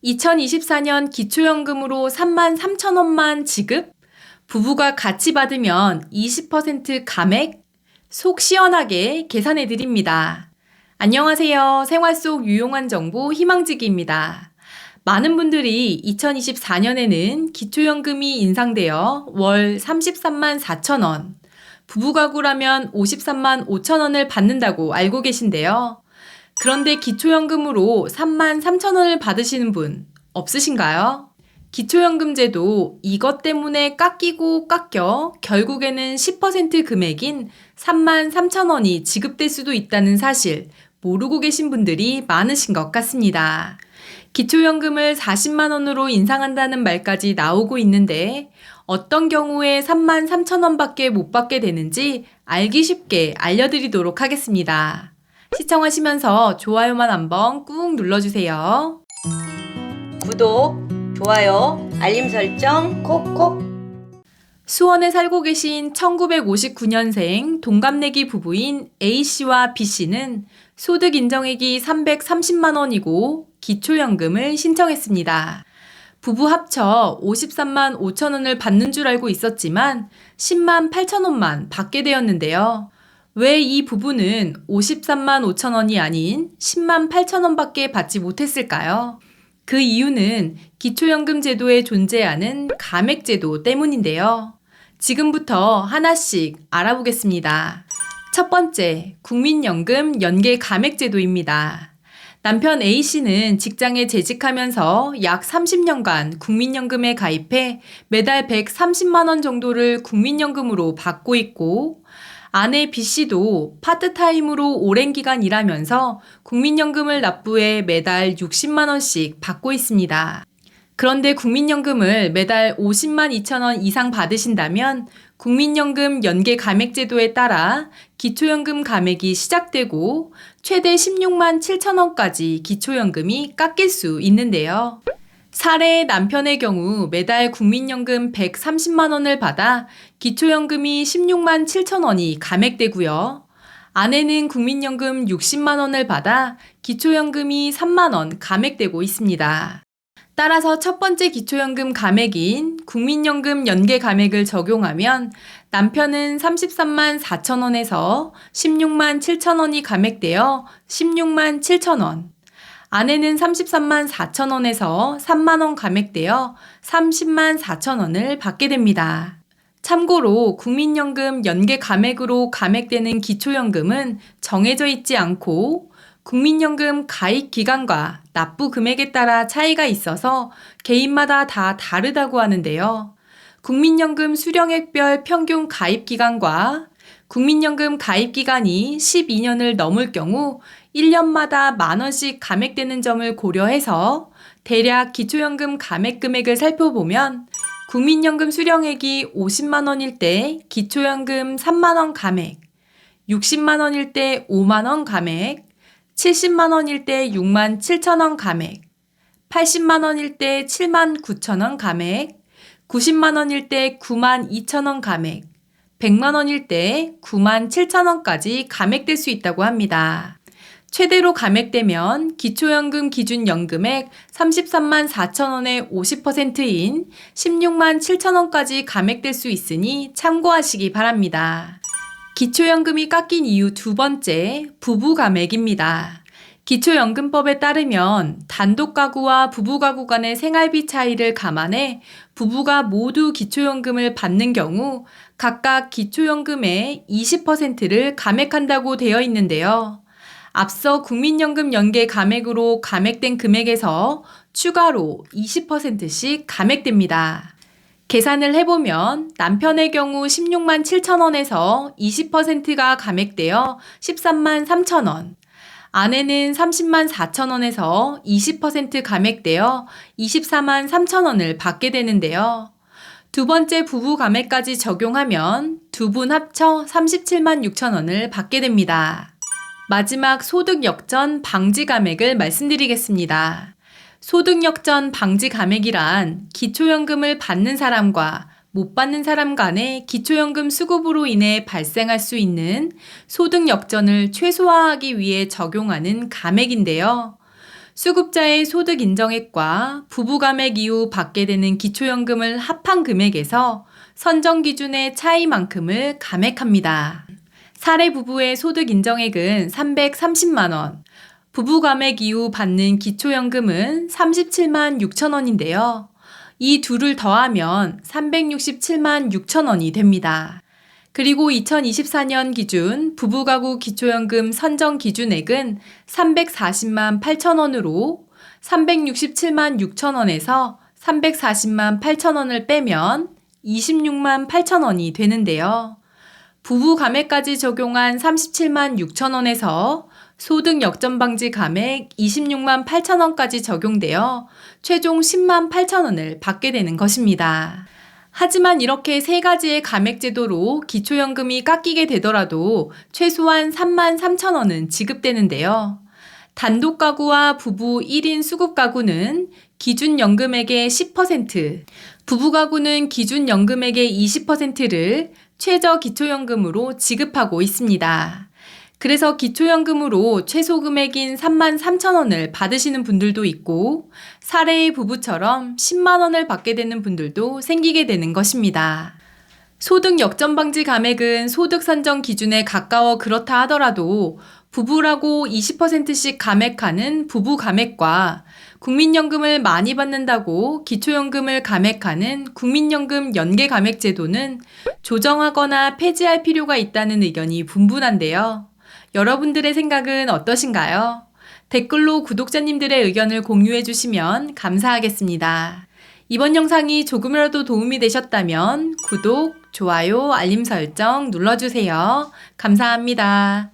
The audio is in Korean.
2024년 기초연금으로 33,000원만 지급? 부부가 같이 받으면 20% 감액? 속 시원하게 계산해 드립니다. 안녕하세요. 생활 속 유용한 정보 희망지기입니다. 많은 분들이 2024년에는 기초연금이 인상되어 월 33만 4천원, 부부가구라면 53만 5천원을 받는다고 알고 계신데요. 그런데 기초연금으로 3만 3천원을 받으시는 분 없으신가요? 기초연금제도 이것 때문에 깎이고 깎여 결국에는 10% 금액인 3만 3천원이 지급될 수도 있다는 사실 모르고 계신 분들이 많으신 것 같습니다. 기초연금을 40만 원으로 인상한다는 말까지 나오고 있는데 어떤 경우에 3만 3천원 밖에 못 받게 되는지 알기 쉽게 알려드리도록 하겠습니다. 시청하시면서 좋아요만 한번 꾹 눌러주세요. 구독, 좋아요, 알림 설정 콕콕. 수원에 살고 계신 1959년생 동갑내기 부부인 A씨와 B씨는 소득 인정액이 330만 원이고 기초연금을 신청했습니다. 부부 합쳐 53만 5천 원을 받는 줄 알고 있었지만 10만 8천 원만 받게 되었는데요. 왜 이 부부는 53만 5천 원이 아닌 10만 8천 원밖에 받지 못했을까요? 그 이유는 기초연금 제도에 존재하는 감액제도 때문인데요. 지금부터 하나씩 알아보겠습니다. 첫 번째, 국민연금 연계 감액제도입니다. 남편 A씨는 직장에 재직하면서 약 30년간 국민연금에 가입해 매달 130만 원 정도를 국민연금으로 받고 있고, 아내 B씨도 파트타임으로 오랜 기간 일하면서 국민연금을 납부해 매달 60만 원씩 받고 있습니다. 그런데 국민연금을 매달 50만 2천 원 이상 받으신다면 국민연금 연계 감액제도에 따라 기초연금 감액이 시작되고 최대 16만 7천 원까지 기초연금이 깎일 수 있는데요. 사례의 남편의 경우 매달 국민연금 130만 원을 받아 기초연금이 16만 7천 원이 감액되고요. 아내는 국민연금 60만 원을 받아 기초연금이 3만 원 감액되고 있습니다. 따라서 첫 번째 기초연금 감액인 국민연금 연계 감액을 적용하면 남편은 33만 4천 원에서 16만 7천 원이 감액되어 16만 7천 원, 아내는 33만 4천 원에서 3만 원 감액되어 30만 4천 원을 받게 됩니다. 참고로 국민연금 연계 감액으로 감액되는 기초연금은 정해져 있지 않고 국민연금 가입 기간과 납부 금액에 따라 차이가 있어서 개인마다 다 다르다고 하는데요. 국민연금 수령액별 평균 가입 기간과 국민연금 가입 기간이 12년을 넘을 경우 1년마다 만 원씩 감액되는 점을 고려해서 대략 기초연금 감액 금액을 살펴보면 국민연금 수령액이 50만 원일 때 기초연금 3만 원 감액, 60만 원일 때 5만 원 감액, 70만 원일 때 6만 7천 원 감액, 80만 원일 때 7만 9천 원 감액, 90만 원일 때 9만 2천 원 감액, 100만 원일 때 9만 7천 원까지 감액될 수 있다고 합니다. 최대로 감액되면 기초연금 기준 연금액 33만 4천 원의 50%인 16만 7천 원까지 감액될 수 있으니 참고하시기 바랍니다. 기초연금이 깎인 이유 두 번째, 부부 감액입니다. 기초연금법에 따르면 단독가구와 부부가구 간의 생활비 차이를 감안해 부부가 모두 기초연금을 받는 경우 각각 기초연금의 20%를 감액한다고 되어 있는데요. 앞서 국민연금 연계 감액으로 감액된 금액에서 추가로 20%씩 감액됩니다. 계산을 해보면 남편의 경우 16만 7천 원에서 20%가 감액되어 13만 3천 원, 아내는 30만 4천 원에서 20% 감액되어 24만 3천 원을 받게 되는데요. 두 번째 부부 감액까지 적용하면 두 분 합쳐 37만 6천 원을 받게 됩니다. 마지막 소득 역전 방지 감액을 말씀드리겠습니다. 소득 역전 방지 감액이란 기초연금을 받는 사람과 못 받는 사람 간의 기초연금 수급으로 인해 발생할 수 있는 소득 역전을 최소화하기 위해 적용하는 감액인데요. 수급자의 소득 인정액과 부부가맥 이후 받게 되는 기초연금을 합한 금액에서 선정 기준의 차이만큼을 감액합니다. 사례 부부의 소득 인정액은 330만 원, 부부가맥 이후 받는 기초연금은 37만 6천 원인데요. 이 둘을 더하면 367만 6천 원이 됩니다. 그리고 2024년 기준 부부가구 기초연금 선정 기준액은 340만 8천 원으로 367만 6천 원에서 340만 8천 원을 빼면 26만 8천 원이 되는데요. 부부 감액까지 적용한 37만 6천 원에서 소득 역전 방지 감액 26만 8천 원까지 적용되어 최종 10만 8천 원을 받게 되는 것입니다. 하지만 이렇게 세 가지의 감액 제도로 기초연금이 깎이게 되더라도 최소한 3만 3천 원은 지급되는데요. 단독 가구와 부부 1인 수급 가구는 기준 연금액의 10%, 부부 가구는 기준 연금액의 20%를 최저 기초연금으로 지급하고 있습니다. 그래서 기초연금으로 최소 금액인 3만 3천 원을 받으시는 분들도 있고 사례의 부부처럼 10만 원을 받게 되는 분들도 생기게 되는 것입니다. 소득 역전 방지 감액은 소득 산정 기준에 가까워 그렇다 하더라도 부부라고 20%씩 감액하는 부부 감액과 국민연금을 많이 받는다고 기초연금을 감액하는 국민연금 연계 감액 제도는 조정하거나 폐지할 필요가 있다는 의견이 분분한데요. 여러분들의 생각은 어떠신가요? 댓글로 구독자님들의 의견을 공유해 주시면 감사하겠습니다. 이번 영상이 조금이라도 도움이 되셨다면 구독, 좋아요, 알림 설정 눌러주세요. 감사합니다.